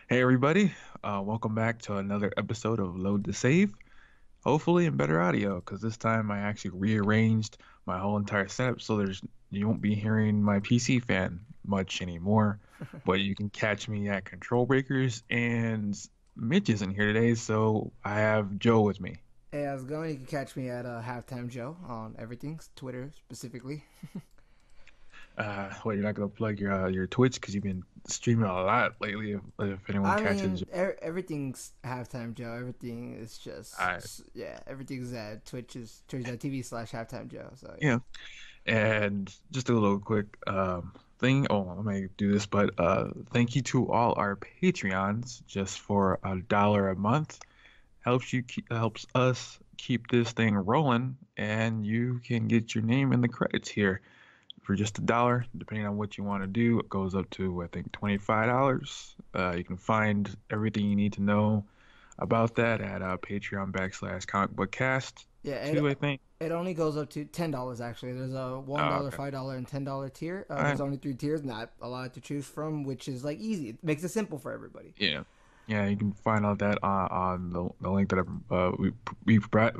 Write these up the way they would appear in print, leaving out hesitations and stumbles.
Hey everybody, welcome back to another episode of Load to Save. Hopefully in better audio, because this time I actually rearranged my whole entire setup so there's you won't be hearing my PC fan much anymore. But you can catch me at Control Breakers and Mitch isn't here today, so I have Joe with me. Hey, how's it going? You can catch me at Halftime Joe on everything, Twitter specifically. Well, you're not gonna plug your Twitch because you've been streaming a lot lately. If anyone I catches, mean, everything's Halftime Joe. Everything is I just, yeah, everything's at twitch.tv/Halftime Joe. So, yeah. yeah. And just a little quick thing. Oh, I may do this, but thank you to all our Patreons just for $1 a month. Helps us keep this thing rolling, and you can get your name in the credits here for just $1, depending on what you want to do. It goes up to I think $25. You can find everything you need to know about that at Patreon /Comic Book Cast Yeah, two, I think. it only goes up to $10 actually. There's a Oh, $1, okay. $5, and $10 tier. All There's right. only three tiers, not a lot to choose from, which is like easy. It makes it simple for everybody. Yeah. Yeah, you can find out that on the link that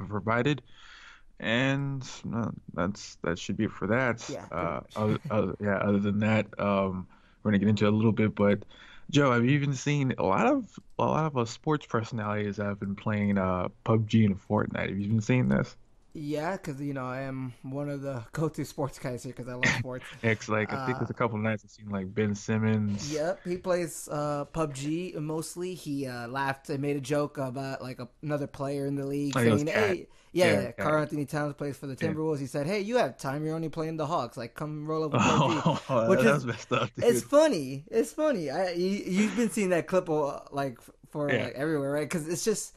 provided. And that should be it for that. Yeah, pretty much. Other than that, we're gonna get into it a little bit. But Joe, I've even seen a lot of sports personalities that have been playing PUBG and Fortnite. Have you been seeing this? Yeah, because I am one of the go-to sports guys here because I love sports. It's like I think Uh, there's a couple of nights I've seen like Ben Simmons. Yep, he plays PUBG mostly. He laughed and made a joke about like another player in the league I think it was saying, Cat. "Hey, yeah, Yeah, yeah, Cat. Carl Anthony Towns plays for the Yeah. Timberwolves." He said, "Hey, you have time. You're only playing the Hawks. Like, come roll over PUBG," Oh, which that is was messed up, it's dude. funny. It's funny. You've been seeing that clip like for Yeah. like everywhere, right? Because it's just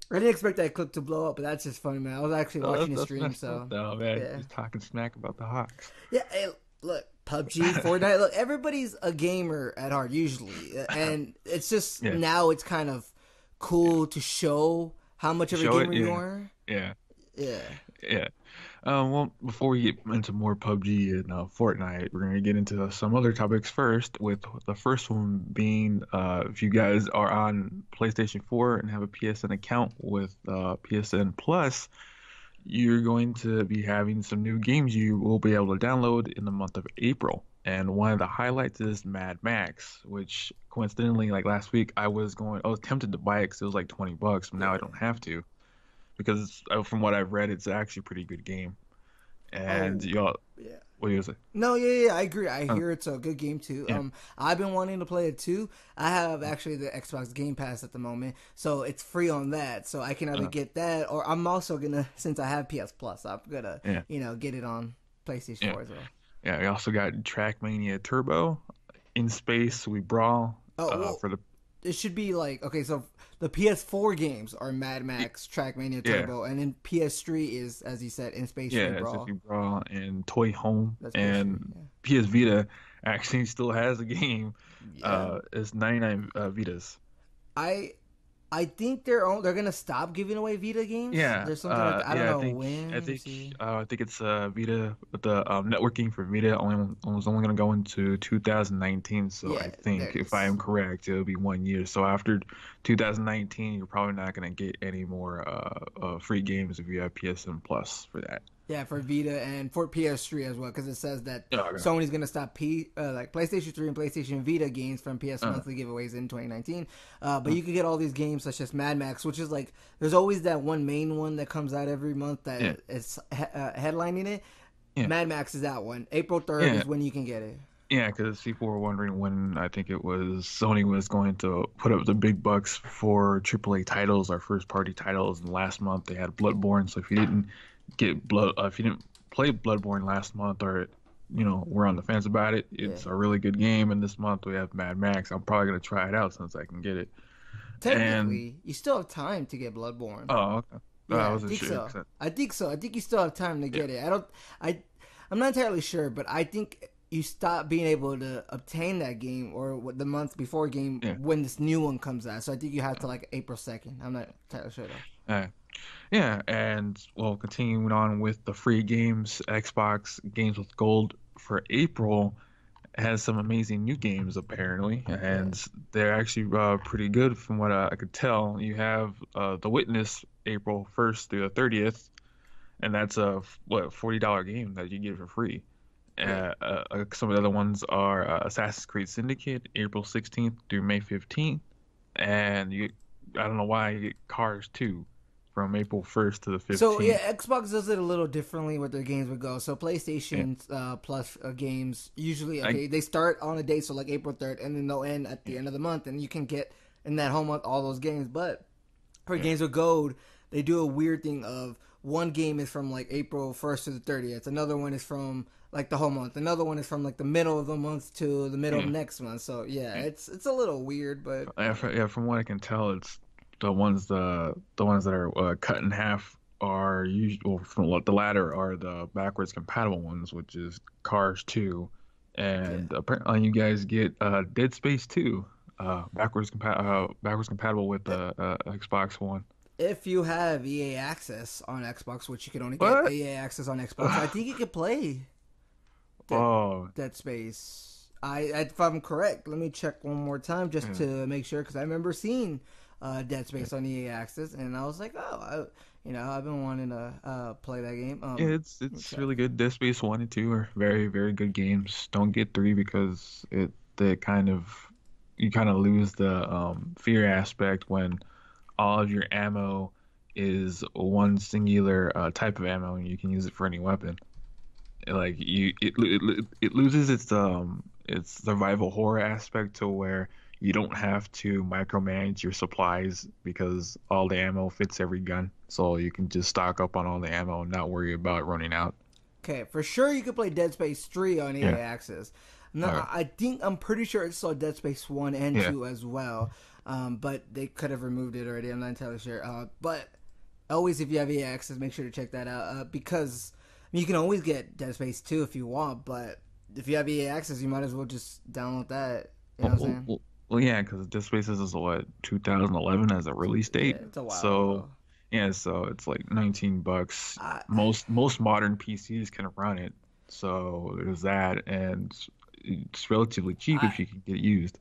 I didn't expect that clip to blow up, but that's just funny, man. I was actually Oh, watching that's, the that's stream, messed up so though, man. yeah. He's talking smack about the Hawks. Yeah, hey, look, PUBG, Fortnite. Look, everybody's a gamer at heart usually, and it's just Yeah. now it's kind of cool to show how much of a Show it, gamer you yeah. are. Yeah. Yeah, Yeah. Well, before we get into more PUBG and Fortnite, we're gonna get into some other topics first. With the first one being, if you guys are on PlayStation 4 and have a PSN account with PSN Plus, you're going to be having some new games you will be able to download in the month of April. And one of the highlights is Mad Max, which coincidentally, like last week, I was tempted to buy it because it was like $20, but now I yeah. don't have to because from what I've read, it's actually a pretty good game. And Oh, y'all, yeah. what do you say? No, yeah, yeah, I agree. I Uh, hear it's a good game too. yeah, I've been wanting to play it too. I have actually the Xbox Game Pass at the moment, so it's free on that. So I can either uh, get that, or I'm also gonna, since I have PS Plus, I'm gonna, yeah, get it on PlayStation yeah, 4 as well. yeah. We also got Trackmania Turbo, In Space We Brawl, Oh, well, for the it should be like, okay, so the PS4 games are Mad y- Max, Trackmania yeah, Turbo, and then PS3 is, as you said, In Space Free yeah, as if Brawl. you brawl and Toy Home That's PS3. and PS Vita actually still has a game. Yeah, yeah. It's 99 Vitas. I I think they're gonna stop giving away Vita games. Yeah, There's something like that. I don't yeah. know when. I Let me think see. I think it's Vita. The networking for Vita only was only going to go into 2019. So I Yeah, there think it if I am is. correct, it'll be 1 year. So after 2019, you're probably not going to get any more free games if you have PSN Plus for that. Yeah, for Vita and for PS3 as well, because it says that Oh, okay. Sony's gonna stop like PlayStation 3 and PlayStation Vita games from PS Uh, monthly giveaways in 2019. But uh, you can get all these games such as Mad Max, which is like there's always that one main one that comes out every month yeah, that is headlining it. yeah, Mad Max is that one. April 3rd yeah. is when you can get it. Yeah, because people were wondering when I think it was Sony was going to put up the big bucks for AAA titles, our first party titles. And last month they had Bloodborne. So if you didn't play Bloodborne last month, or we're on the fence about it, Yeah. it's a really good game. And this month we have Mad Max. I'm probably gonna try it out since I can get it. And Technically, you still have time to get Bloodborne. oh, okay. I Yeah, I wasn't think sure. so. I think so. I think you still have time to Yeah, get it. I don't. I'm not entirely sure, but I think you stop being able to obtain that game or the month before game yeah. when this new one comes out. So I think you have to like April 2nd. I'm not entirely sure though. Uh, yeah, and well, continuing on with the free games, Xbox games with gold for April. has some amazing new games apparently, Yeah. and they're actually pretty good from what I could tell. You have The Witness April 1st through the 30th, and that's a what $40 game that you get for free. Yeah. Some of the other ones are Assassin's Creed Syndicate April 16th through May 15th, and you I don't know why you get Cars 2 from April 1st to the So yeah, 15th. Xbox does it a little differently with their games would go. So Yeah, PlayStation Plus games usually I okay they start on a date, so like April 3rd, and then they'll end at the yeah end of the month, and you can get in that whole month all those games. But for yeah. games with Gold, they do a weird thing of one game is from like April 1st to the 30th, another one is from like the whole month, another one is from like the middle of the month to the middle of Yeah. next month. So yeah, Yeah. it's a little weird, but Yeah, from what I can tell, it's the ones that are cut in half are usually well, from the latter are the backwards compatible ones, which is Cars 2, yeah. and apparently you guys get Dead Space 2, backwards compatible with the Xbox One. If you have EA Access on Xbox, which you can only get What? EA Access on Xbox, I think you could play Dead, Oh, Dead Space. If I'm correct, let me check one more time just yeah. to make sure because I remember seeing Dead Space on EA Access, and I was like, I've been wanting to play that game. Yeah, Let me it's check. really good. Dead Space 1 and 2 are very good games. Don't get 3 because it they kind of you kind of lose the fear aspect when all of your ammo is one singular type of ammo and you can use it for any weapon. Like it loses its survival horror aspect to where you don't have to micromanage your supplies because all the ammo fits every gun. So you can just stock up on all the ammo and not worry about running out. Okay, for sure you could play Dead Space 3 on EA Yeah. Access. No, All right. I'm pretty sure it's saw Dead Space 1 and Yeah. 2 as well. But they could have removed it already. I'm not entirely sure. But always, if you have EA Access, make sure to check that out. Because I mean, you can always get Dead Space 2 if you want, but if you have EA Access, you might as well just download that. You know what I'm saying? Yeah, because Dead Space is what 2011 as a release Yeah, date. it's a while So ago. yeah, so it's like $19. I Most modern PCs can run it. So there's that, and it's relatively cheap I if you can get it used.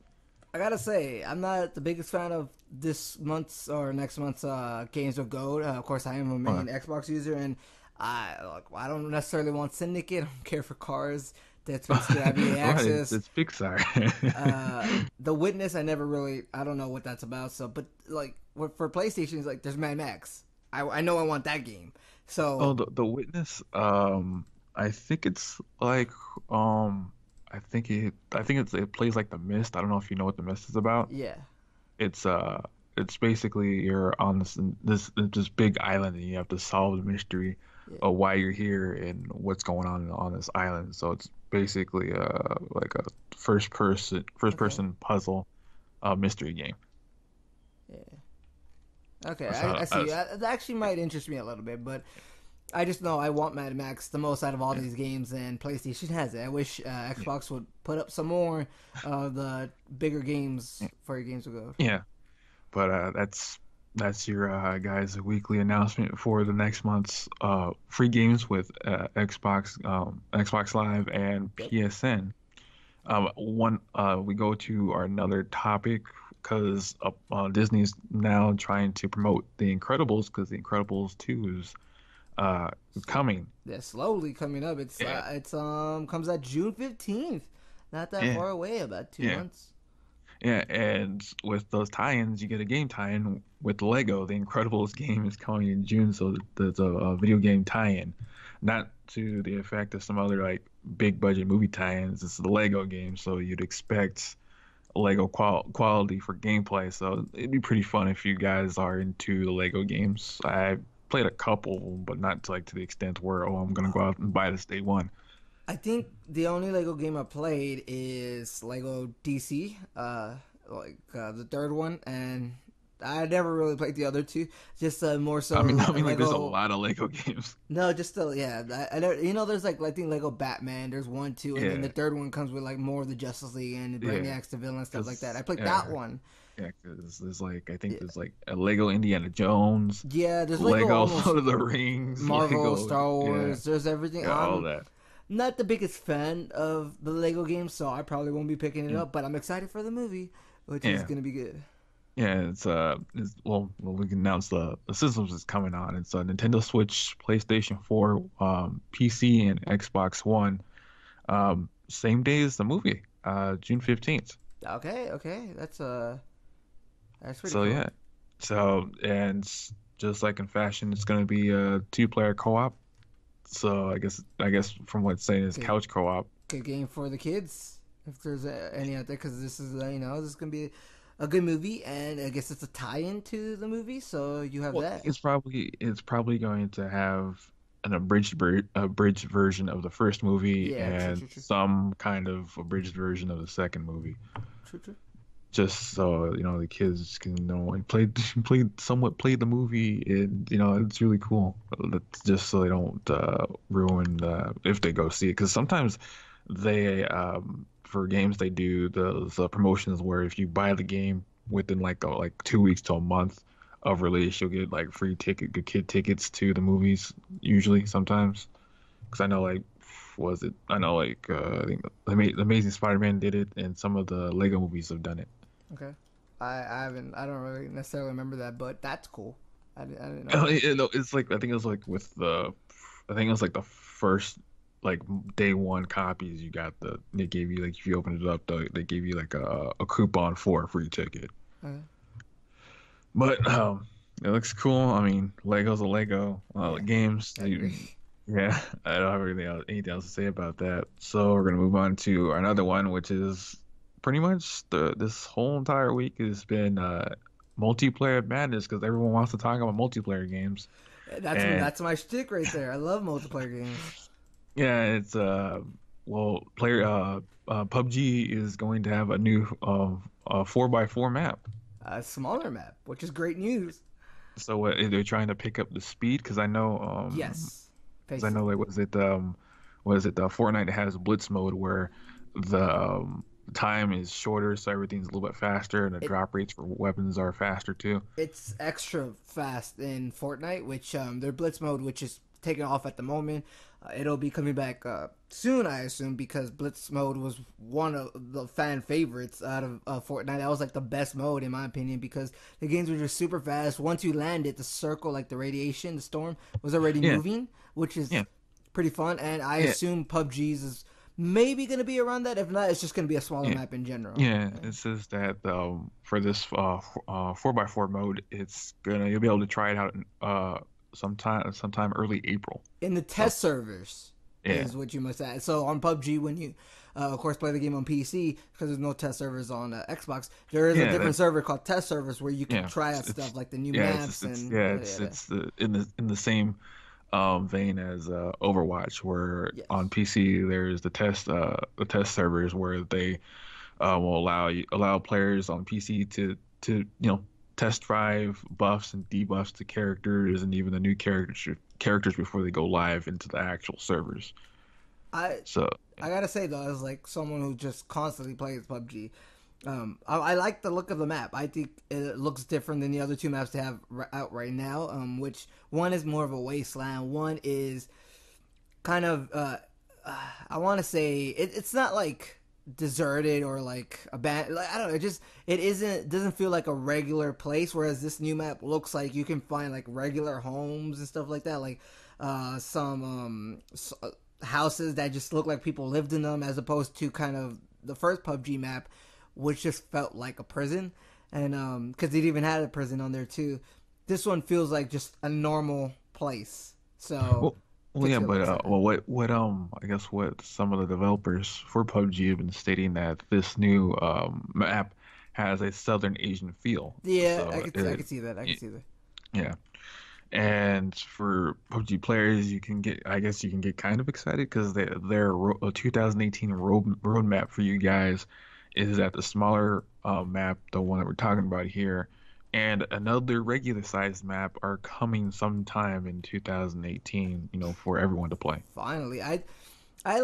I gotta say, I'm not the biggest fan of this month's or next month's games with Gold. Of course, I am a Okay. main Xbox user, and I don't necessarily want Syndicate. I don't care for cars. Dead Space 3, I have EA Right, Access. it's Pixar. The Witness, I don't know what that's about. So, but like for PlayStation, it's like there's Mad Max. I know I want that game. Oh, So the Witness. I think it's like I think it plays like The Mist. I don't know if you know what The Mist is about. yeah, It's it's basically you're on this big island and you have to solve the mystery yeah, of why you're here and what's going on this island. So it's basically like a first okay, person puzzle mystery game. yeah. Okay, That's I how see. That actually might interest me a little bit, but I just know I want Mad Max the most out of all yeah, these games, and PlayStation has it. I wish Xbox would put up some more of the bigger games yeah, for your games to go. yeah. But that's your guys' weekly announcement for the next month's free games with Xbox Live and Yep. PSN. One we go to our another topic because Disney's now trying to promote The Incredibles because The Incredibles 2 is coming. They're slowly coming up. Yeah, It's comes out June 15th. Not that yeah, far away, about two yeah. months. Yeah, and with those tie-ins, you get a game tie-in with Lego. The Incredibles game is coming in June, so there's a video game tie-in. Not to the effect of some other like big budget movie tie-ins. It's the Lego game, so you'd expect Lego quality for gameplay. So it'd be pretty fun if you guys are into the Lego games. I played a couple, but not to, like to the extent where I'm gonna go out and buy this day one. I think the only Lego game I played is Lego DC, the third one, and I never really played the other two. Just more so I mean, like there's a Lego. lot of Lego games. No, just still, yeah. There's like I think Lego Batman. There's one, two, and then the Yeah, third one comes with like more of the Justice League and the yeah, Brainiacs, the villain stuff like that. I because played that one. yeah, because there's like I Yeah, think there's like a Lego Indiana Jones, yeah. There's Lego Lego almost Lord of the Rings, Marvel, Lego Star yeah, Wars. There's everything. yeah, all that. not the biggest fan of the Lego games, so I probably won't be picking it Mm. up. But I'm excited for the movie, which is Yeah. gonna be good. Yeah, it's well, we can announce the systems is coming on. It's a Nintendo Switch, PlayStation 4, PC, and Xbox One. Same day as the movie, June 15th. Okay, okay, that's pretty So cool. yeah, and just like in fashion, it's gonna be a two-player co-op. So I guess from what's saying is Good, couch co-op. good game for the kids if there's any out there, because this is this is gonna be a good movie, and I guess it's a tie-in to the movie, so you have Well, that. it's probably going to have an abridged version of the first movie Yeah, true, and true, true, some kind of abridged version of the second movie, true, true. just so the kids can and play the movie, and it's really cool. That's just so they don't ruin if they go see it, because sometimes they for games they do those promotions where if you buy the game within like 2 weeks to a month of release, you'll get like free kid tickets to the movies usually sometimes. Because I know like was it I know like I think the Amazing Spider-Man did it, and some of the Lego movies have done it. Okay, I haven't, I don't really necessarily remember that, but that's cool. I didn't know that. It's like I think it was like with the I think it was like the first like day one copies you got they gave you like if you opened it up they gave you like a coupon for a free ticket. Okay. But it looks cool. I mean, Lego's a Lego. Yeah, Games. I agree. Yeah, I don't have anything else to say about that. So we're gonna move on to another one, which is pretty much this whole entire week has been multiplayer madness because everyone wants to talk about multiplayer games. And That's my shtick right there. I love multiplayer games. yeah, it's player PUBG is going to have a new 4x4 map. A smaller map, which is great news. So what they're trying to pick up the speed because I know Yes, because I know like was it the Fortnite has Blitz mode where the time is shorter, so everything's a little bit faster, and the it drop rates for weapons are faster too. it's extra fast in Fortnite, which their Blitz mode, which is taking off at the moment. It'll be coming back soon, I assume, because Blitz mode was one of the fan favorites out of Fortnite. That was like the best mode in my opinion because the games were just super fast. Once you landed, the circle, like the radiation, the storm, was already Yeah, moving, which is yeah, pretty fun. And I yeah, assume PUBG's is maybe gonna be around that. If not, it's just gonna be a smaller yeah, map in general. yeah. It says that for this 4x4 mode, you'll be able to try it out sometime early April. In the So test servers yeah, is what you must add. So on PUBG, when you, of course, play the game on PC, because there's no test servers on Xbox, there is a yeah, different server called test servers where you can yeah. try out It's stuff like the new yeah, maps it's and yeah, yada yada. it's in the same vein as Overwatch, where on Yes. PC there's the test servers where they will allow players on PC to test drive buffs and debuffs to characters and even the new characters before they go live into the actual servers. I So I gotta say though, as like someone who just constantly plays PUBG, I like the look of the map. I think it looks different than the other two maps they have out right now. Which one is more of a wasteland. One is kind of I want to say it's not like deserted or like abandoned. Like, I don't know. It isn't doesn't feel like a regular place. Whereas this new map looks like you can find like regular homes and stuff like that. Like some houses that just look like people lived in them, as opposed to kind of the first PUBG map, which just felt like a prison. And because it even had a prison on there too. This one feels like just a normal place. So well, well, gets yeah, you a little but excited. well, what I guess what some of the developers for PUBG have been stating that this new map has a Southern Asian feel. Yeah, So I could see that. I could see that. yeah. And for PUBG players, I guess you can get kind of excited because their 2018 roadmap for you guys is that the smaller map, the one that we're talking about here, and another regular sized map are coming sometime in 2018, for everyone to play. Finally, look. I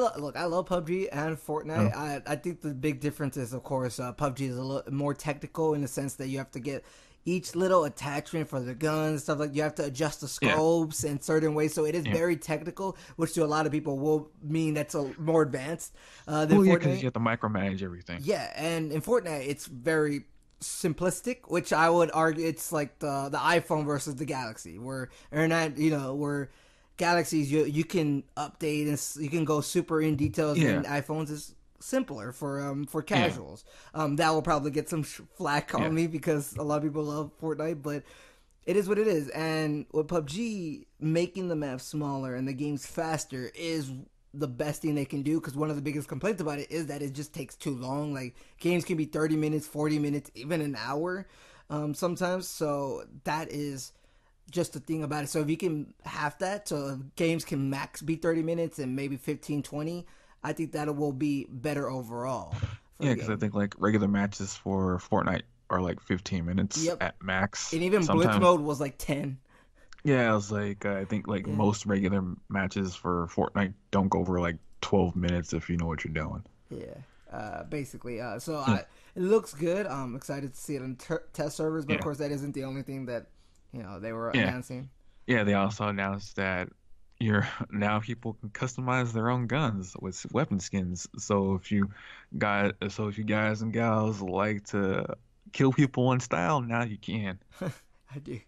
love PUBG and Uh, Fortnite. I think the big difference is, of course, PUBG is a little more technical in the sense that you have to get each little attachment for the guns, stuff like you have to adjust the Yeah, scopes in certain ways. So it is yeah. very technical, which to a lot of people will mean that's more advanced than Well, yeah, because Fortnite. you have to micromanage everything. Yeah, and in Fortnite, it's very simplistic, which I would argue it's like the iPhone versus the Galaxy, where or not, where Galaxies you can update and you can go super in details, Yeah, and iPhones is simpler for yeah, casuals. That will probably get some flack yeah, on me because a lot of people love Fortnite, but it is what it is. And with PUBG, making the map smaller and the games faster is the best thing they can do, because one of the biggest complaints about it is that it just takes too long. Like games can be 30 minutes, 40 minutes, even an hour sometimes. So that is just the thing about it. So if you can have that, so games can max be 30 minutes and maybe 15, 20, I think that will be better overall for yeah. the Because I game. think like regular matches for Fortnite are like 15 minutes Yep. at max. And even Blitz Sometimes, mode was like 10. yeah, I was like, I think like Yeah. most regular matches for Fortnite don't go over like 12 minutes if you know what you're doing. Yeah. Basically. So Yeah, it looks good. I'm excited to see it on test servers, but of yeah, course that isn't the only thing that they were yeah, announcing. yeah. They also announced that you're now people can customize their own guns with weapon skins. So if you guys and gals like to kill people in style, now you can. I do.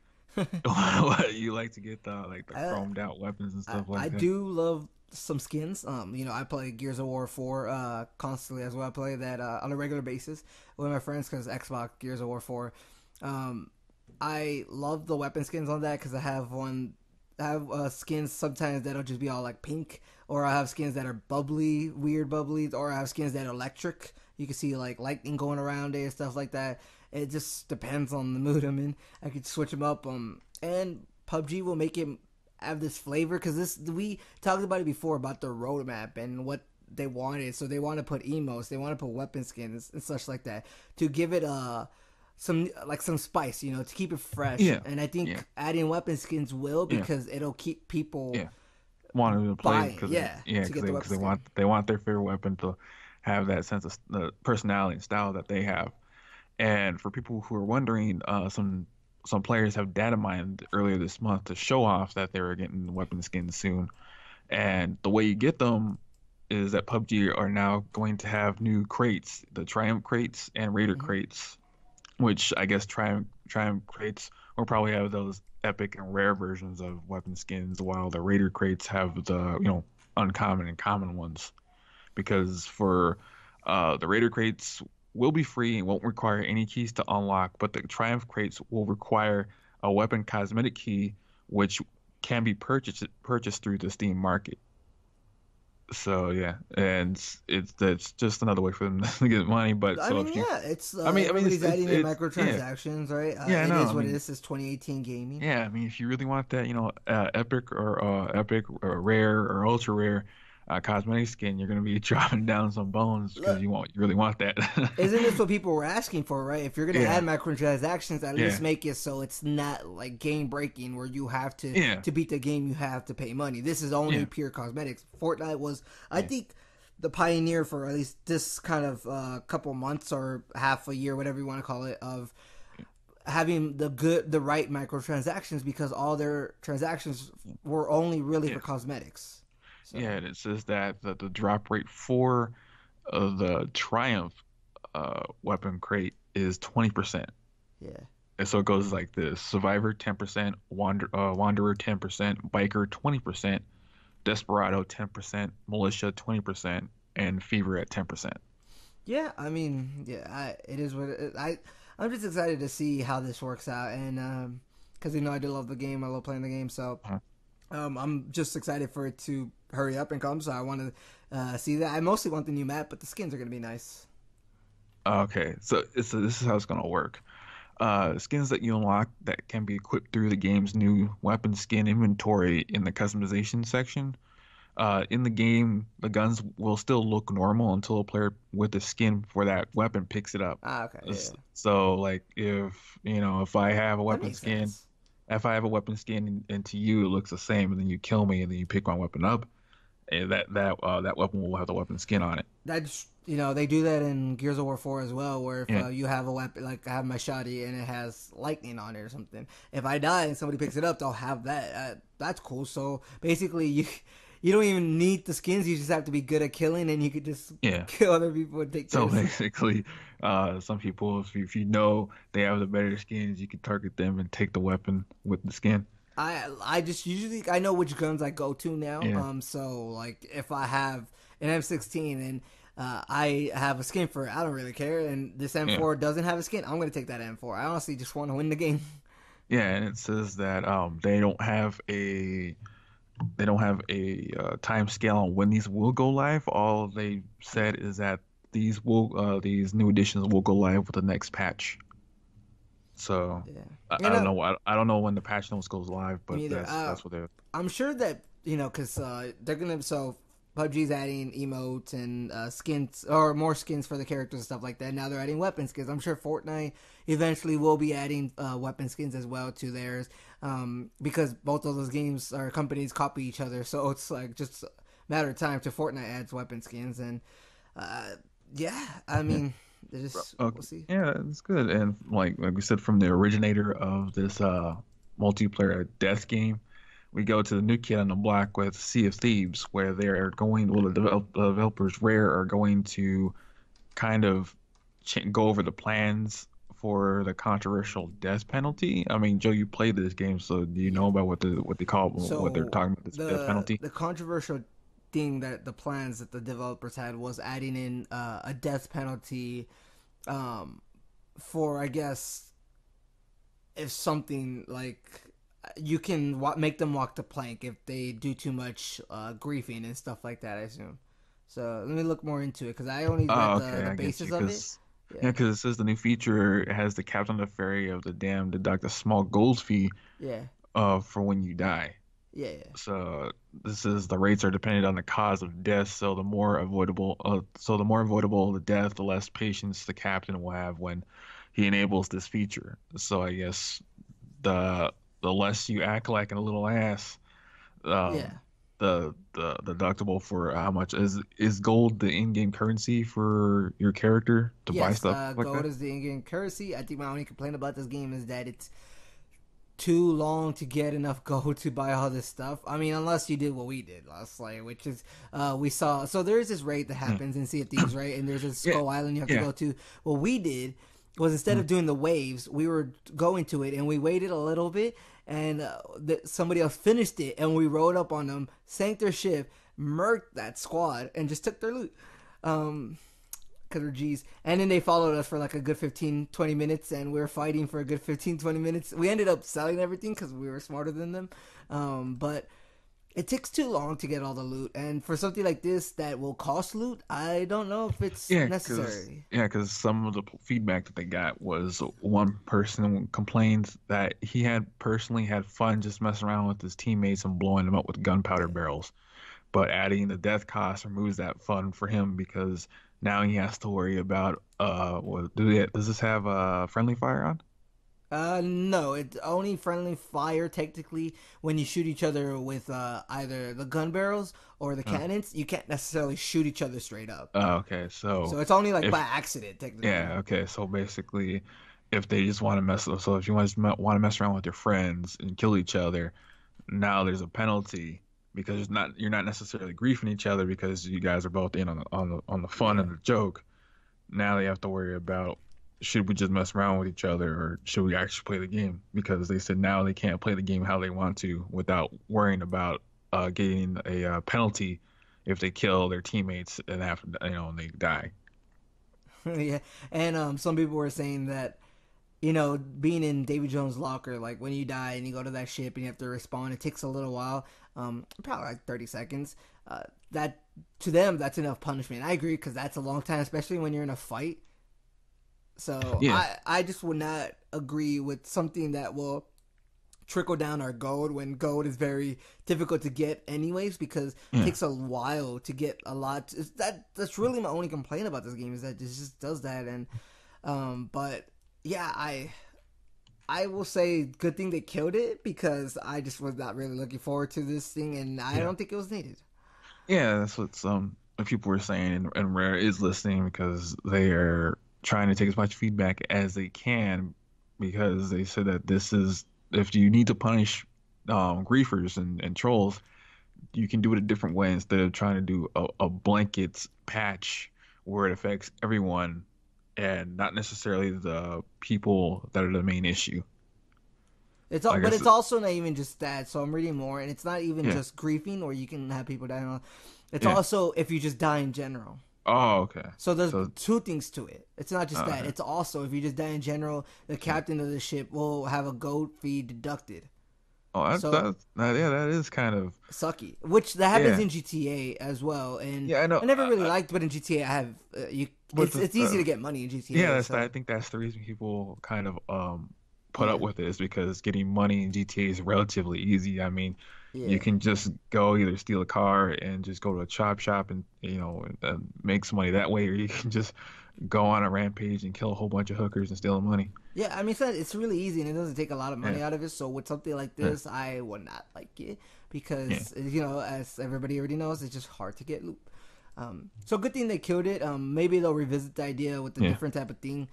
You like to get the like the I, chromed out weapons and I stuff I like that. do love some skins. I play Gears of War 4 constantly as well. I play that on a regular basis with my friends because Xbox Gears of War 4. Um, I love the weapon skins on that because I have skins sometimes that'll just be all like pink, or I have skins that are bubbly, weird bubblies, or I have skins that are electric. You can see like lightning going around it and stuff like that. It just depends on the mood I'm in. I could switch them up. And PUBG will make it have this flavor because this we talked about it before about the roadmap and what they wanted. So they want to put emotes, they want to put weapon skins and such like that to give it some spice, to keep it fresh. Yeah, And I yeah, think adding weapon skins will, yeah, because it'll keep people yeah. Wanted to play buying, because yeah, to get the because weapon skin. they want their favorite weapon to have that sense of personality and style that they have. And for people who are wondering, some players have data mined earlier this month to show off that they were getting weapon skins soon. And the way you get them is that PUBG are now going to have new crates, the Triumph crates and Raider Hmm. crates, which I guess Triumph crates will probably have those epic and rare versions of weapon skins, while the Raider crates have the, uncommon and common ones. Because for the Raider crates will be free and won't require any keys to unlock, but the Triumph crates will require a weapon cosmetic key, which can be purchased through the Steam market. So yeah, and it's that's just another way for them to get money. But I so mean, if you, yeah, it's I mean, everybody's adding in it's yeah, microtransactions, right? yeah, I It know. is I what it mean, is. It's 2018 gaming. yeah, I mean, if you really want that, epic or rare or ultra rare cosmetic skin, you're gonna be dropping down some bones because Look, you really want that. isn't this what people were asking for, right? If you're gonna Yeah, add microtransactions, at least yeah, make it so it's not like game breaking, where you have yeah, to beat the game, you have to pay money. This is only yeah, pure cosmetics. Fortnite was, I yeah, think, the pioneer for at least this kind of couple months or half a year, whatever you want to call it, of having the right microtransactions, because all their transactions were only really for yeah, cosmetics. So yeah. And it says that the drop rate for the Triumph weapon crate is 20%. yeah. And so it goes like this: Survivor 10%, Wanderer 10%, Biker 20%, Desperado 10%, Militia 20%, and Fever at 10%. Yeah, I mean, yeah, it is what it is. I'm just excited to see how this works out, and because I do love the game, I love playing the game, so Uh, I'm just excited for it to hurry up and come. So I want to see that. I mostly want the new map, but the skins are gonna be nice. Okay, so this is how it's gonna work. Skins that you unlock that can be equipped through the game's new weapon skin inventory in the customization section. In the game, the guns will still look normal until a player with the skin for that weapon picks it up. Okay, yeah, So, like, if I have a that weapon makes skin, sense. if I have a weapon skin and to you it looks the same, and then you kill me and then you pick my weapon up, that weapon will have the weapon skin on it. That's they do that in Gears of War 4 as well, where if Yeah, you have a weapon like I have my shotty and it has lightning on it or something, if I die and somebody picks it up, they'll have that. That's cool. So basically, you don't even need the skins. You just have to be good at killing, and you could just yeah. kill other people and take So theirs. basically, some people, if you know they have the better skins, you can target them and take the weapon with the skin. I just usually I know which guns I go to now. Yeah, So like if I have an M16 and I have a skin for it, I don't really care. And this yeah, M4 doesn't have a skin, I'm gonna take that M4. I honestly just want to win the game. yeah. And it says that they don't have a time scale on when these will go live. All they said is that these new additions will go live with the next patch. So Yeah, I and don't know. I don't know when the patch notes goes live, but me either. that's what they're. I'm sure that because they're gonna PUBG's adding emotes and skins or more skins for the characters and stuff like that. Now they're adding weapon skins. I'm sure Fortnite eventually will be adding weapon skins as well to theirs because both of those games or companies copy each other. So it's like just a matter of time till Fortnite adds weapon skins. And uh, yeah, I mean, just Okay. we'll see. Yeah, it's good. And like we said, from the originator of this multiplayer death game, we go to the new kid on the block with Sea of Thieves, where they're going. Well, the developers Rare are going to kind of go over the plans for the controversial death penalty. I mean, Joe, you played this game, so do you Yeah. know about what they call what they're So talking about this death the penalty? the controversial thing that the plans that the developers had was adding in a death penalty um, for I guess if something like you can make them walk the plank if they do too much griefing and stuff like that. I assume. So let me look more into it because I only read Oh, the okay, the I get you. basis of it. Cause Yeah, yeah, because it says the new feature has the captain of the ferry of the dam deduct a small gold fee yeah, for when you die. yeah, yeah. So this is the rates are dependent on the cause of death. So the more avoidable the death, the less patience the captain will have when he enables this feature. So I guess the the less you act like a little ass, Yeah. the deductible for how much is gold the in-game currency for your character to buy Yes, stuff like gold that? is the in-game currency. I think my only complaint about this game is that it's too long to get enough gold to buy all this stuff. I mean, unless you did what we did last night, which is we saw. So there is this raid that Mm. happens in Sea of Thieves, right? And there's a Yeah, Skull Island you have to yeah. go to. What we did was instead Mm. of doing the waves, we were going to it, and we waited a little bit, and somebody else finished it, and we rode up on them, sank their ship, murked that squad, and just took their loot. Um, because we're G's. And then they followed us for like a good 15, 20 minutes, and we were fighting for a good 15, 20 minutes. We ended up selling everything because we were smarter than them. But it takes too long to get all the loot. And for something like this that will cost loot, I don't know if it's necessary. Yeah, because some of the feedback that they got was one person complained that he had personally had fun just messing around with his teammates and blowing them up with gunpowder Yeah. barrels. But adding the death cost removes that fun for him because now he has to worry about does this have friendly fire on? No, it's only friendly fire technically when you shoot each other with either the gun barrels or the Uh, cannons. You can't necessarily shoot each other straight up. okay, So so it's only like by if accident technically. yeah, okay, so basically, if they just want to so if you want to mess around with your friends and kill each other, now there's a penalty because you're not necessarily griefing each other because you guys are both in on the fun Yeah. and the joke. Now they have to worry about should we just mess around with each other or should we actually play the game? Because they said now they can't play the game how they want to without worrying about getting a penalty if they kill their teammates and have and they die. Yeah, and some people were saying that being in Davy Jones' locker, like when you die and you go to that ship and you have to respawn, it takes a little while, probably like 30 seconds. That to them, that's enough punishment. I agree because that's a long time, especially when you're in a fight. So Yeah, I just would not agree with something that will trickle down our gold when gold is very difficult to get anyways because it yeah. takes a while to get a lot. That's really my only complaint about this game is that it just does that. And but yeah, I will say good thing they killed it because I just was not really looking forward to this thing and I Yeah. don't think it was needed. Yeah, that's what people were saying, and Rare is listening because they are trying to take as much feedback as they can because they said that this is if you need to punish griefers and trolls, you can do it a different way instead of trying to do a blanket patch where it affects everyone and not necessarily the people that are the main issue. Like I But it's said, also not even just that. So I'm reading more, and it's not even yeah, just griefing, or you can have people die. It's yeah. also if you just die in general. Oh, okay. So there's So, two things to it. It's not just that. okay. It's also if you just die in general, the Yeah. captain of the ship will have a gold fee deducted. Oh, So yeah, that is kind of sucky, which that happens yeah, in GTA as well. And yeah. I know. I never really liked, but in GTA I have you. But It's easy to get money in yeah, GTA. I So think that's the reason people kind of put yeah, up with it is because getting money in GTA is relatively easy. I mean, you yeah. can just go either steal a car and just go to a chop shop and make some money that way, or you can just go on a rampage and kill a whole bunch of hookers and steal the money. Yeah, I mean, it's really easy and it doesn't take a lot of Yeah, money out of it. So with something like yeah, this, I would not like it yeah, because as everybody already knows, it's just hard to get loot. So good thing they killed it. Maybe they'll revisit the idea with a yeah, different type of thing.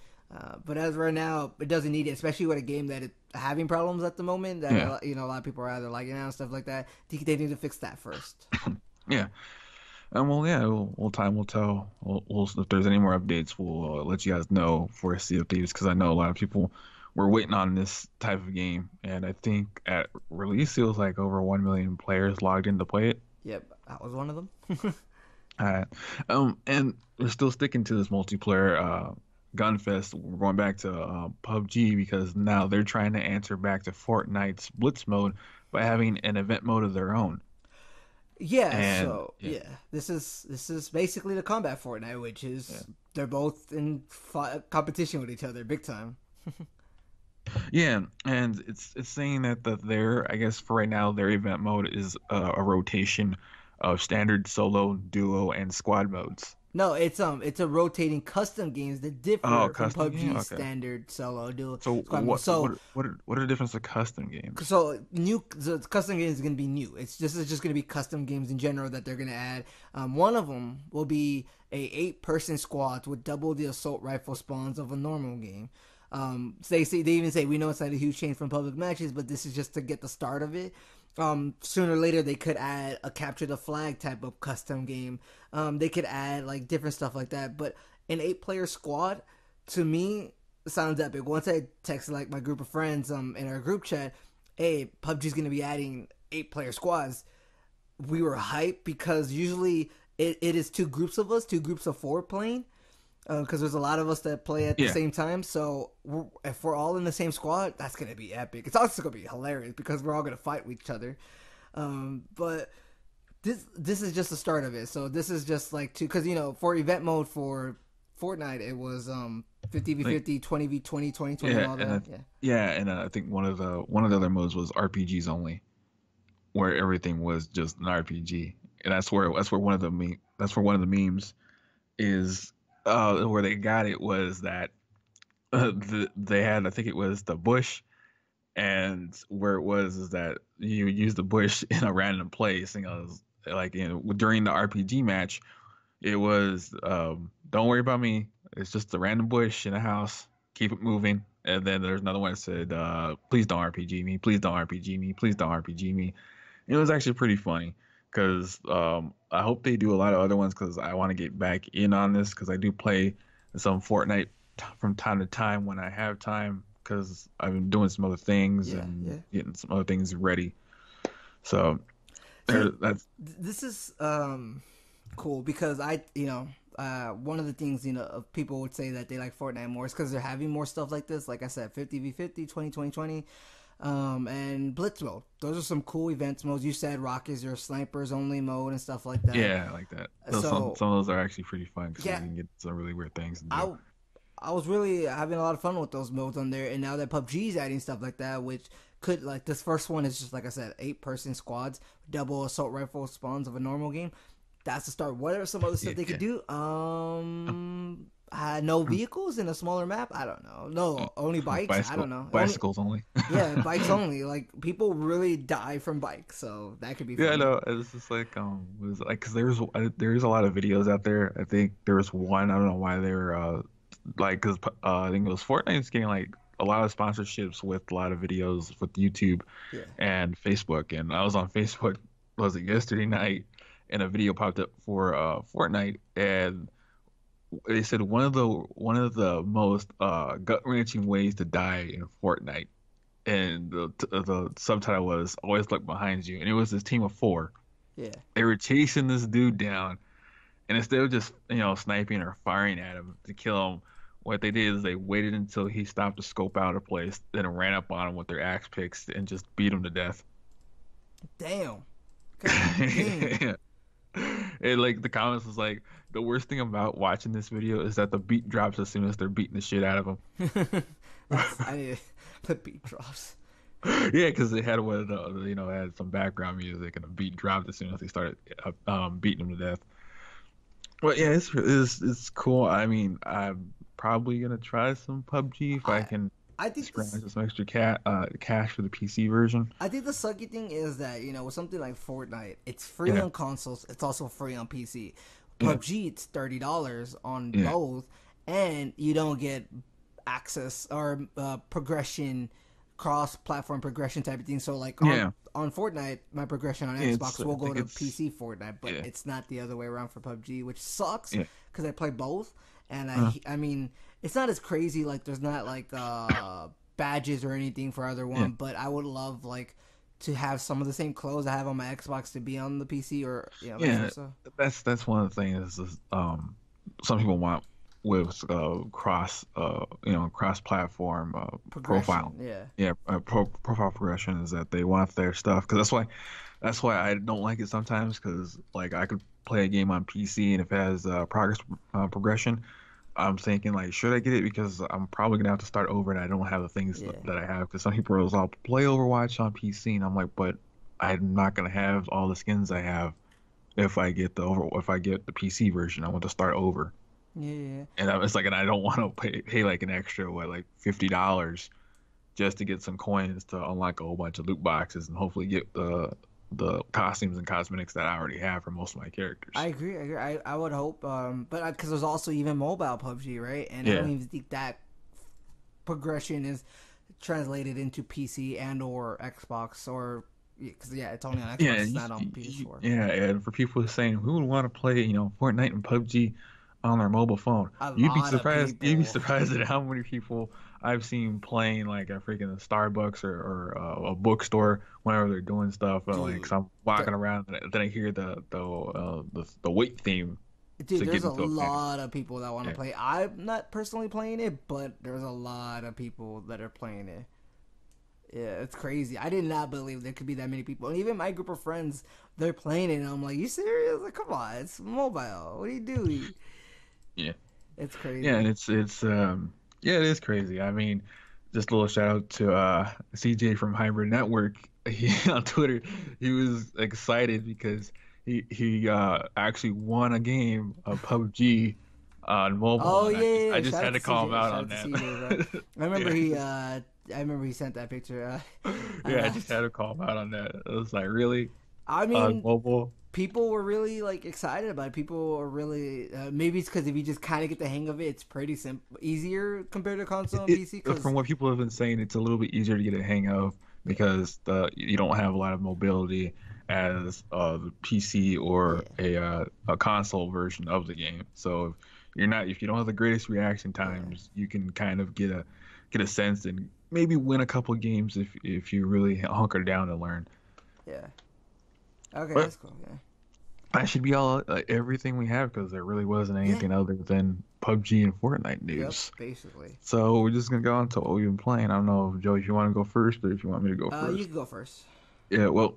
But as of right now, it doesn't need it, especially with a game that is having problems at the moment. That yeah, a lot of people are either liking it and stuff like that. They need to fix that first. yeah. And well, yeah, time will tell. If there's any more updates, we'll let you guys know for Sea of Thieves because I know a lot of people were waiting on this type of game, and I think at release it was like over 1 million players logged in to play it. Yep, that was one of them. Uh, and we're still sticking to this multiplayer gunfest. We're going back to PUBG because now they're trying to answer back to Fortnite's Blitz mode by having an event mode of their own. Yeah, And so yeah, yeah, this is basically the combat Fortnite, which yeah. is they're both in competition with each other, big time. Yeah, and it's saying that their I guess for right now their event mode is a rotation of standard solo, duo, and squad modes. No, it's a rotating custom games that Oh, differ from custom game. PUBG's Okay. standard solo duo So squad mode. So what are the difference of custom games? the custom games is gonna be new. This is just gonna be custom games in general that they're gonna add. One of them will be a 8-person squad with double the assault rifle spawns of a normal game. They even say we know it's not a huge change from public matches, but this is just to get the start of it. Sooner or later they could add a capture the flag type of custom game. They could add like different stuff like that. But an 8-player squad, to me, sounds epic. Once I text like my group of friends in our group chat, hey, PUBG's gonna be adding 8-player squads. We were hyped because usually it is two groups of us, two groups of 4 playing because there's a lot of us that play at the Yeah, same time. So if we're all in the same squad, that's gonna be epic. It's also gonna be hilarious because we're all gonna fight with each other. But this is just the start of it. So this is just like because for event mode for Fortnite it was 50v like 50, 20v20, 2020, and yeah, all and that. Yeah. I think one of the other modes was RPGs only, where everything was just an RPG, and that's where one of the memes is where they got it was that they had I think it was the bush and where it was is that you use the bush in a random place and I was like during the RPG match it was don't worry about me, it's just a random bush in a house, keep it moving, and then there's another one that said please don't RPG me, please don't RPG me, please don't RPG me. It was actually pretty funny because I hope they do a lot of other ones because I want to get back in on this because I do play some Fortnite from time to time when I have time because I've been doing some other things Yeah, and yeah. getting some other things ready. So See, that's this is cool because one of the things people would say that they like Fortnite more is because they're having more stuff like this. Like I said, 50v50, 2020, and Blitz mode. Those are some cool events modes. You said Rock is your snipers only mode and stuff like that. yeah, I like that. So Some of those are actually pretty fun because you yeah, can get some really weird things to do. I I was really having a lot of fun with those modes on there, and now that PUBG's adding stuff like that, which could like this first one is just like I said, 8-person squads, double assault rifle spawns of a normal game. That's the start. What are some other stuff they could do? No vehicles in a smaller map. I don't know. No, only bikes. I don't know. Only Bicycles only. yeah, bikes only. Like people really die from bikes, so that could be Yeah, I funny. know. It's just like it was like because there's a lot of videos out there. I think there was one. I don't know why they were like because I think it was Fortnite's getting like a lot of sponsorships with a lot of videos with YouTube Yeah. and Facebook. And I was on Facebook, was it yesterday night, and a video popped up for Fortnite, and they said one of the most gut-wrenching ways to die in Fortnite, and the subtitle was "Always look behind you," and it was this team of four. Yeah. They were chasing this dude down, and instead of just sniping or firing at him to kill him, what they did is they waited until he stopped to scope out a place, then ran up on him with their axe picks and just beat him to death. Damn. God damn. And like the comments was like, the worst thing about watching this video is that the beat drops as soon as they're beating the shit out of him. That's I need the beat drops. Yeah, because they had one of the had some background music and the beat dropped as soon as they started beating him to death. But yeah, it's cool. I mean, I'm probably gonna try some PUBG if I I can I think scrounge this. some extra cash for the PC version. I think the sucky thing is that with something like Fortnite, it's free Yeah, on consoles. It's also free on PC. yeah, PUBG, it's $30 on yeah, both, and you don't get access or progression, cross-platform progression type of thing. So like yeah. on Fortnite, my progression on It's Xbox I will go think to it's PC Fortnite, but yeah, it's not the other way around for PUBG, which sucks yeah. because I play both, and Uh, I mean it's not as crazy. Like there's not like badges or anything for either yeah, one, but I would love like to have some of the same clothes I have on my Xbox to be on the PC or vice yeah. versa. That's one of the things is some people want with cross platform profile. Progression, yeah. Yeah, profile progression is that they want their stuff because that's why I don't like it sometimes because like I could play a game on PC and if it has progress progression, I'm thinking like should I get it because I'm probably gonna have to start over and I don't have the things Yeah. that I have because some people are like, I'll play Overwatch on PC and I'm like but I'm not gonna have all the skins I have if I get the PC version. I want to start over. Yeah, yeah. And I was like, and I don't want to pay like an extra like $50 just to get some coins to unlock a whole bunch of loot boxes and hopefully get the costumes and cosmetics that I already have for most of my I characters. agree. I agree. I would hope, but because there's also even mobile PUBG, right? And I don't Yeah, even think that progression is translated into PC and or Xbox or because yeah, it's only on Xbox. yeah, It's not on PS4. yeah. And for people saying who would want to play, Fortnite and PUBG on their mobile phone, A you'd be lot of surprised. You'd be people. surprised at how many people I've seen playing like a freaking Starbucks or a bookstore whenever they're doing stuff. Like, Dude, so I'm the, walking around, and then I hear the wait theme dude, to get there's a into a game. lot of people that want to Yeah, play. I'm not personally playing it, but there's a lot of people that are playing it. Yeah, it's crazy. I did not believe there could be that many people. And even my group of friends, they're playing it, and I'm like, "You serious? Like, come on, it's mobile. What are you doing?" yeah, It's yeah, and crazy. it's yeah, it is crazy. I mean, just a little shout out to CJ from Hybrid Network. He on Twitter, he was excited because he actually won a game of PUBG on mobile, Oh and yeah, yeah, I yeah. just Shout out had to to call him CJ. out Shout on out to CJ, bro. that. I remember Yeah, I remember he sent that picture. I yeah, I just laughed. had to call him out on that. It was like really I on mean, mobile. people were really like excited about it. People are really maybe it's because if you just kind of get the hang of it, it's pretty simple, easier compared to console and PC. From Because what people have been saying, it's a little bit easier to get a hang of yeah, because you don't have a lot of mobility as the PC or yeah, a console version of the game. So if you don't have the greatest reaction yeah, times, you can kind of get a sense and maybe win a couple games if you really hunker down and learn. yeah. Okay, But that's cool. Yeah, that should be all everything we have because there really wasn't yeah. anything other than PUBG and Fortnite Yep. news. Basically, So we're just gonna go on to what we've been playing. I don't know, Joe, if you want to go first or if you want me to go you first. can go first. Yeah, well,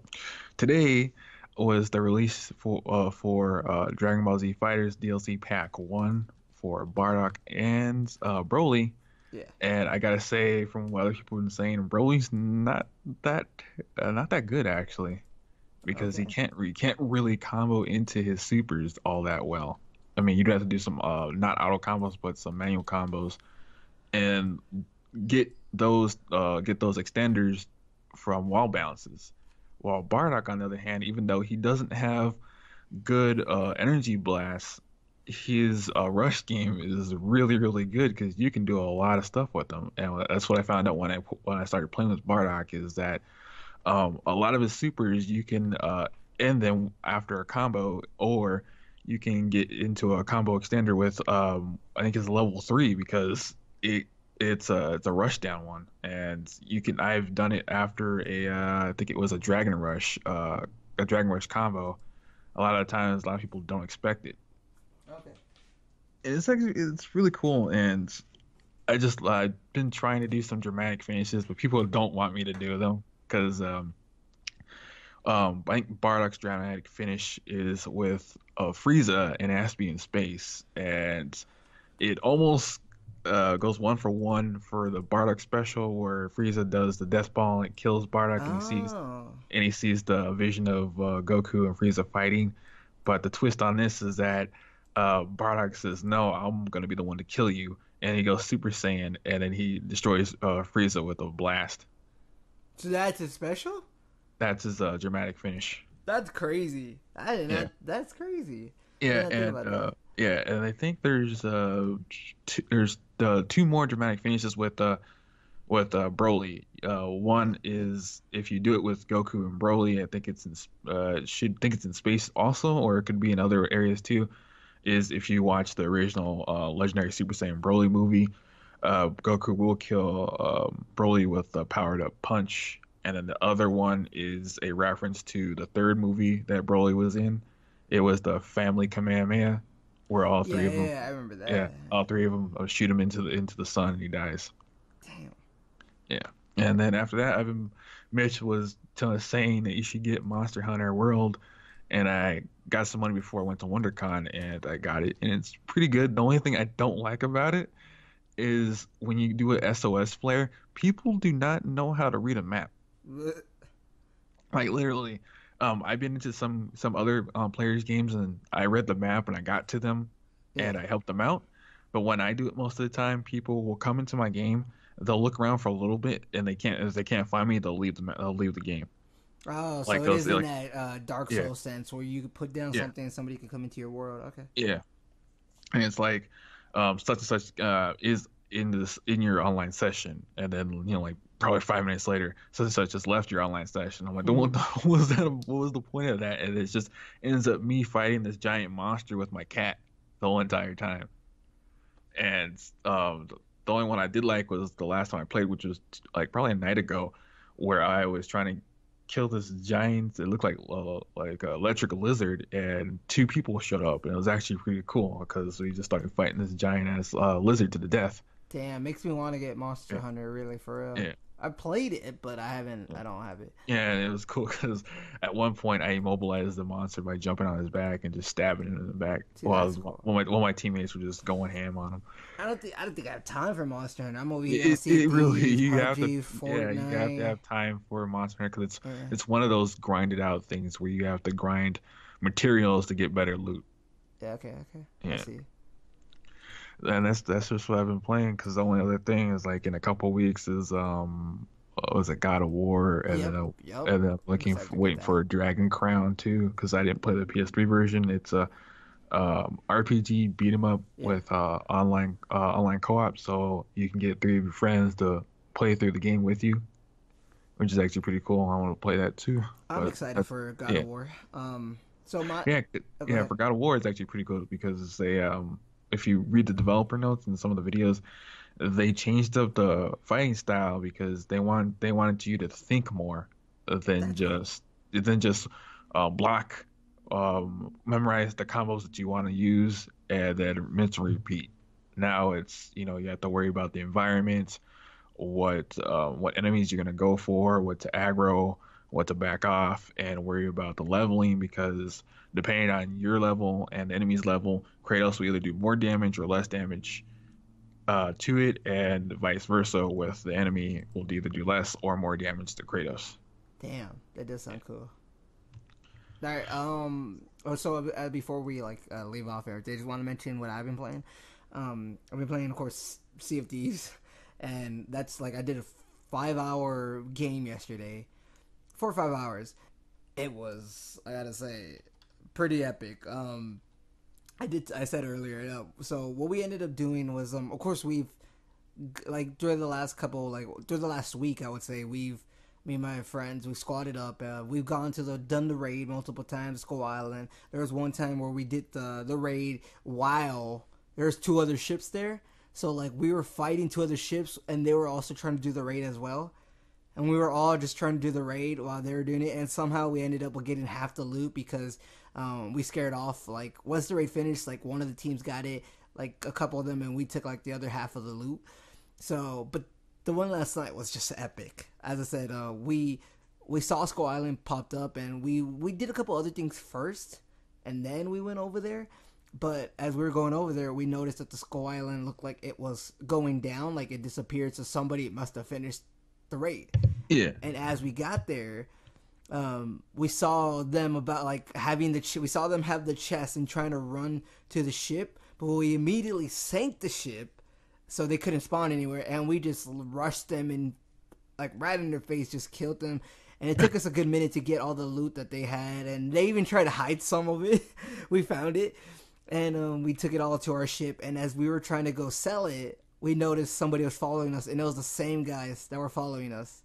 today was the release for Dragon Ball Z Fighters DLC Pack 1 for Bardock and Broly. Yeah. And I gotta say, from what other people have been saying, Broly's that not that good actually, because he Okay. can't really combo into his supers all that well. I mean, you'd have to do some not auto combos, but some manual combos, and get those extenders from wall bounces. While Bardock, on the other hand, even though he doesn't have good energy blasts, his rush game is really really good because you can do a lot of stuff with them, and that's what I found out when I started playing with Bardock is that a lot of his supers you can end them after a combo, or you can get into a combo extender with I think it's level 3 because it's a rush down one, and you can I've done it after I think it was a Dragon Rush combo. A lot of times, a lot of people don't expect it. Okay. It's really cool, and I've been trying to do some dramatic finishes, but people don't want me to do them because I think Bardock's dramatic finish is with Frieza and has to be in space, and it almost goes one for one for the Bardock special where Frieza does the death ball and kills Bardock, Oh. and he sees the vision of Goku and Frieza fighting. But the twist on this is that Bardock says, "No, I'm gonna be the one to kill you," and he goes Super Saiyan, and then he destroys Frieza with a blast. So that's a special? That's his dramatic finish. That's crazy. I didn't Yeah, know. That's crazy. I yeah, didn't think about that. and I think there's two more dramatic finishes with Broly. One is if you do it with Goku and Broly, I think should think it's in space also, or it could be in other areas too. Is if you watch the original Legendary Super Saiyan Broly movie, Goku will kill Broly with a powered up punch. And then the other one is a reference to the third movie that Broly was in. It was the Family Kamehameha, where all three Yeah, of them, yeah, I remember yeah, that. all three of them shoot him into the sun and he dies. Damn. Yeah. And then after that, Mitch was saying that you should get Monster Hunter World, and I got some money before I went to WonderCon, and I got it, and it's pretty good. The only thing I don't like about it is when you do an SOS flare, people do not know how to read a map. Like literally, I've been into some other players' games, and I read the map and I got to them, Yeah. and I helped them out. But when I do it most of the time, people will come into my game, they'll look around for a little bit, and if they can't find me, they'll leave the game. Oh, so Like it those is in like that Dark yeah, Souls sense where you could put down yeah, something and somebody can come into your world. Okay. yeah. And it's like such and such is in your online session, and then like probably 5 minutes later such and such just left your online session. I'm like, what, what was that, what was the point of that? And it just ends up me fighting this giant monster with my cat the whole entire time. And the only one I did like was the last time I played, which was like probably a night ago, where I was trying to kill this giant. It looked like an electric lizard, and two people showed up, and it was actually pretty cool because we just started fighting this giant ass lizard to the death. Damn, makes me want to get Monster Yeah, Hunter really for real. yeah, I played it, but I haven't. yeah. I don't have it. Yeah, and it was cool because at one point I immobilized the monster by jumping on his back and just stabbing him in the back See, that's cool. while my teammates were just going ham on him. I don't think I have time for Monster Hunter. I'm over here on It really CPs, you have to PUBG, yeah you have to Fortnite. have time for Monster Hunter because Yeah. it's one of those grinded out things where you have to grind materials to get better loot. Yeah. Okay. Okay. I Yeah, see. and that's just what I've been playing. Because the only other thing is like in a couple weeks is was it God of War, and Yep. then Yep. and then I'm I'm looking excited for to get waiting that. for Dragon Crown too because I didn't play the PS3 version. It's a RPG beat 'em up Yeah. with online co-op, so you can get three of your friends to play through the game with you, which is actually pretty cool. I want to play that too. I'm But excited for God yeah, of War. So my. yeah, Oh, go yeah. ahead. For God of War, it's actually pretty cool because they if you read the developer notes and some of the videos, they changed up the fighting style because they wanted you to think more than That's cool. just block, memorize the combos that you want to use and then rinse and repeat. Now it's you have to worry about the environment, what enemies you're gonna go for, what to aggro, what to back off, and worry about the leveling because depending on your level and the enemy's level, Kratos will either do more damage or less damage to it, and vice versa with the enemy will either do less or more damage to Kratos. Damn, that does Yeah. sound cool. All right. Oh, so before we leave off here, I just want to mention what I've been playing. I've been playing, of course, Sea of Thieves, and that's like I did a 5 hour game yesterday, 4 or 5 hours. It was, I gotta say, pretty epic. I said earlier. So what we ended up doing was, of course, we've like during the last couple, like during the last week, I would say me and my friends, we squatted up. We've done the raid multiple times, Skull Island. There was one time where we did the raid while there's two other ships there. So like we were fighting two other ships, and they were also trying to do the raid as well. And we were all just trying to do the raid while they were doing it, and somehow we ended up with getting half the loot because we scared off. Like once the raid finished, like one of the teams got it, like a couple of them, and we took like the other half of the loot. So, but the one last night was just epic. As I said, we saw Skull Island popped up, and we did a couple other things first, and then we went over there. But as we were going over there, we noticed that the Skull Island looked like it was going down, like it disappeared. So somebody must have finished the raid. Yeah. And as we got there, we saw them about like having we saw them have the chest and trying to run to the ship, but we immediately sank the ship, so they couldn't spawn anywhere, and we just rushed them and like right in their face, just killed them. And it took us a good minute to get all the loot that they had, and they even tried to hide some of it. We found it, and we took it all to our ship. And as we were trying to go sell it, we noticed somebody was following us, and it was the same guys that were following us.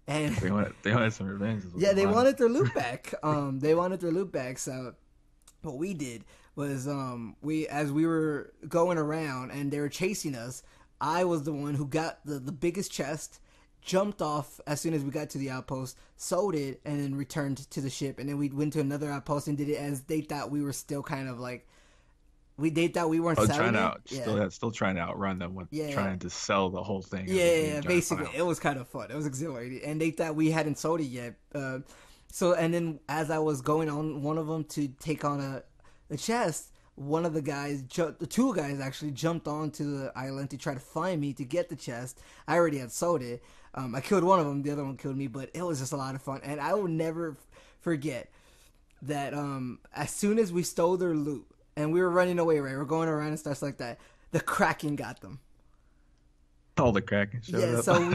And they wanted some revenge. Yeah, they wanted their loot back. They wanted their loot back. So what we did was as we were going around and they were chasing us, I was the one who got the biggest chest, jumped off as soon as we got to the outpost, sold it, and then returned to the ship. And then we went to another outpost and did it as they thought we were still kind of like they thought we weren't selling it. Still trying to outrun them with trying to sell the whole thing. Yeah, basically. It was kind of fun. It was exhilarating. And they thought we hadn't sold it yet. And then as I was going on one of them to take on the chest, one of the guys, the two guys actually jumped onto the island to try to find me to get the chest. I already had sold it. I killed one of them. The other one killed me, but it was just a lot of fun. And I will never forget that as soon as we stole their loot, and we were running away, right? We're going around and stuff like that. The Kraken got them. Oh, the Kraken showed up. So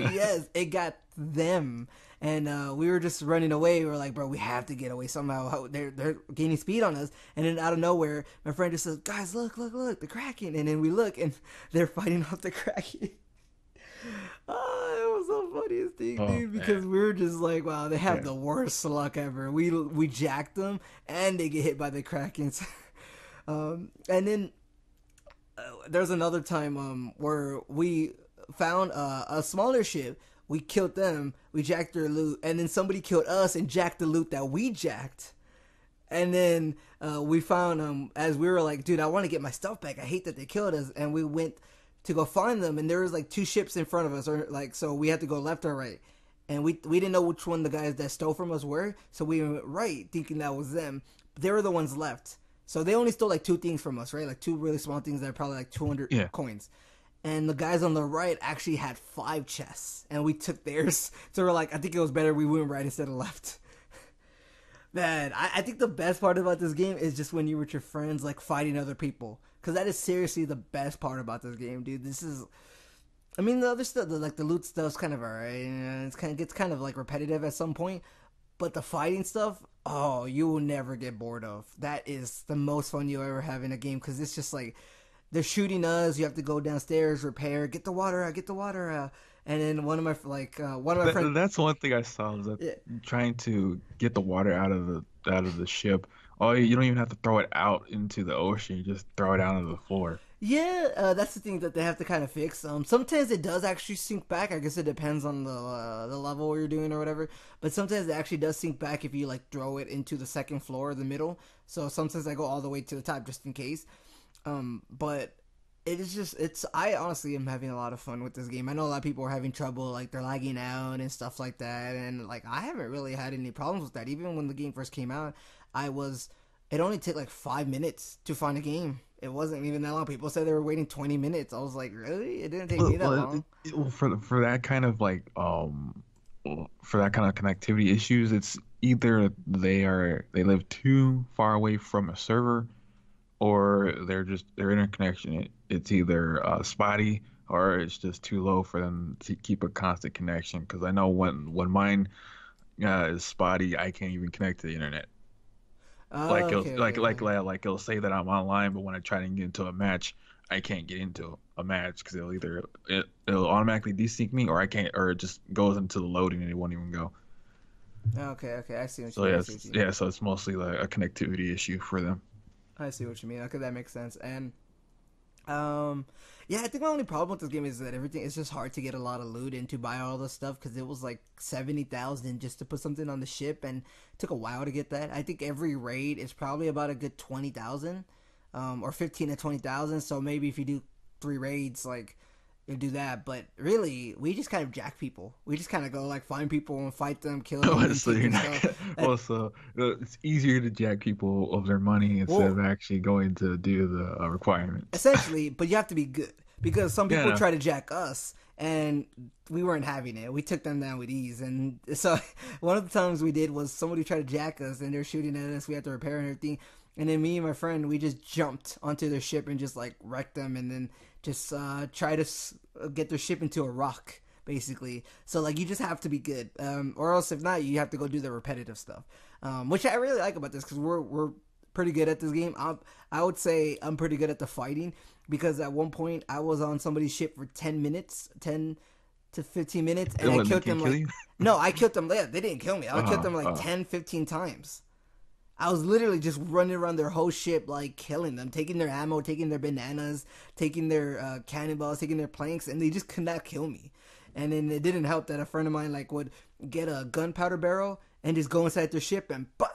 it got them. And we were just running away. We were like, bro, we have to get away somehow. They're gaining speed on us. And then out of nowhere, my friend just says, guys, look, the Kraken. And then we look, and they're fighting off the Kraken. Oh, it was the funniest thing, dude, because we were just like, wow, they have the worst luck ever. We jacked them, and they get hit by the Krakens. And then there's another time where we found a smaller ship. We killed them. We jacked their loot, and then somebody killed us and jacked the loot that we jacked. And then we found as we were like, dude, I want to get my stuff back. I hate that they killed us. And we went to go find them, and there was like two ships in front of us, or like so we had to go left or right. And we didn't know which one the guys that stole from us were, so we went right, thinking that was them. But they were the ones left. So they only stole like two things from us, right? Like two really small things that are probably like 200 coins. And the guys on the right actually had 5 chests, and we took theirs. So we're like, I think it was better we went right instead of left. Man, I think the best part about this game is just when you're with your friends, like fighting other people. Because that is seriously the best part about this game, dude. This is, I mean, the other stuff, like the loot stuff's kind of alright. You know, it gets kind of like repetitive at some point. But the fighting stuff, oh, you will never get bored of. That is the most fun you'll ever have in a game, because it's just like, they're shooting us, you have to go downstairs, repair, get the water out. And then one of my friends. That's one thing I saw, is that trying to get the water out of the ship. Oh, you don't even have to throw it out into the ocean, you just throw it down to the floor. Yeah, that's the thing that they have to kind of fix. Sometimes it does actually sink back. I guess it depends on the level you're doing or whatever. But sometimes it actually does sink back if you like throw it into the second floor or the middle. So sometimes I go all the way to the top just in case. But it is just, I honestly am having a lot of fun with this game. I know a lot of people are having trouble, like they're lagging out and stuff like that. And like, I haven't really had any problems with that. Even when the game first came out, it only took like 5 minutes to find a game. It wasn't even that long. People said they were waiting 20 minutes. I was like, really? It didn't take me that long. For that kind of like, for that kind of connectivity issues, it's either they live too far away from a server, or their interconnection. It's either spotty or it's just too low for them to keep a constant connection. Because I know when mine is spotty, I can't even connect to the internet. Oh, okay, okay. Like it'll say that I'm online, but when I try to get into a match, I can't get into a match because it'll automatically desync me, or I can't, or it just goes into the loading and it won't even go. Okay, okay. I see what you So mean. I yeah, see what you mean. so it's mostly like a connectivity issue for them. I see what you mean. Okay, that makes sense. And um, yeah, I think my only problem with this game is that everything it's just hard to get a lot of loot and to buy all the stuff because it was like 70,000 just to put something on the ship, and it took a while to get that. I think every raid is probably about a good 20,000, or 15 to 20,000. So maybe if you do 3 raids, like you do that. But really, we just kind of jack people. We just kind of go like find people and fight them, kill them, and So take you're their not stuff. well, so it's easier to jack people of their money instead Well, of actually going to do the requirements. essentially, but you have to be good because some Yeah, people no. try to jack us and we weren't having it. We took them down with ease. And so one of the times we did was somebody tried to jack us and they're shooting at us. We had to repair and everything. And then me and my friend, we just jumped onto their ship and just like wrecked them and then just try to get their ship into a rock, basically. So like you just have to be good, or else if not, you have to go do the repetitive stuff, which I really like about this because we're pretty good at this game. I would say I'm pretty good at the fighting because at one point I was on somebody's ship for 10 minutes, 10 to 15 minutes, and I What, they killed can't them kill like you? no, I killed them. Yeah, they didn't kill me. I killed Uh, them like uh, 10, 15 times. I was literally just running around their whole ship, like killing them, taking their ammo, taking their bananas, taking their cannonballs, taking their planks, and they just could not kill me. And then it didn't help that a friend of mine like would get a gunpowder barrel and just go inside their ship and bah,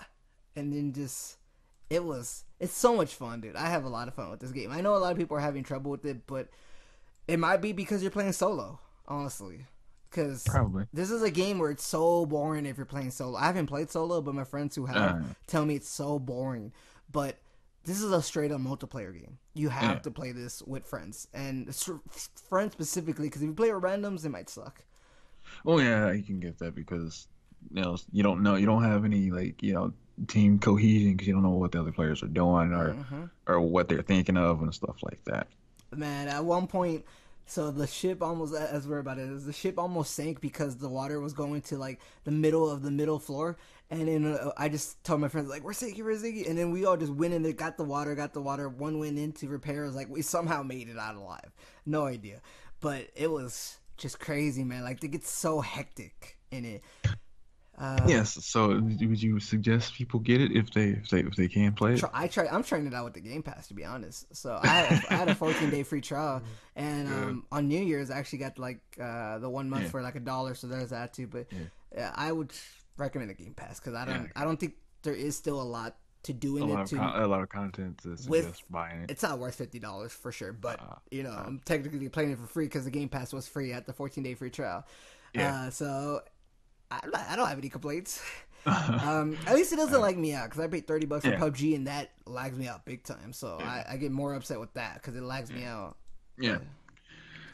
and then just it's so much fun, dude. I have a lot of fun with this game. I know a lot of people are having trouble with it, but it might be because you're playing solo, honestly. Because Probably. this is a game where it's so boring if you're playing solo. I haven't played solo, but my friends who have Uh, tell me it's so boring. But this is a straight up multiplayer game. You yeah. have to play this with friends. And friends specifically, because if you play with randoms, it might suck. Oh yeah, you can get that because you don't have any like team cohesion because you don't know what the other players are doing Hmm. or what they're thinking of and stuff like that. Man, at one point, so the ship almost, as we're about it, the ship almost sank because the water was going to like the middle of the middle floor. And then I just told my friends like, we're sinking, we're sinking. And then we all just went in there, got the water. One went into repairs. Like we somehow made it out alive. No idea. But it was just crazy, man. Like it gets so hectic in it. Uh, Yes. So would you suggest people get it if they can play it? I'm trying it out with the Game Pass to be honest. So I had a 14-day free trial, and Yeah. on New Year's I actually got like the 1 month Yeah. for like $1. So there's that too. But Yeah. I would recommend the Game Pass because Yeah. I don't think there is still a lot to do in it to A lot of content to with. suggest buying it. It's not worth $50 for sure, but Uh, I'm technically playing it for free because the Game Pass was free at the 14-day free trial. yeah. So I don't have any complaints. At least it doesn't lag me out because I paid $30 for Yeah. PUBG and that lags me out big time. So I get more upset with that because it lags me out. Yeah. But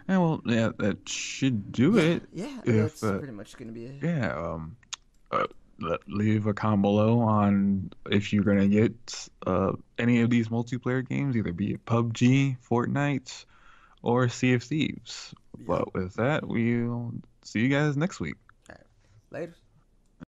Yeah, well, yeah, that should do yeah, it. yeah, If that's pretty much gonna be it. yeah, uh, leave a comment below on if you're gonna get any of these multiplayer games, either be it PUBG, Fortnite, or Sea of Thieves. Yep. But with that, we'll see you guys next week. All right. Later.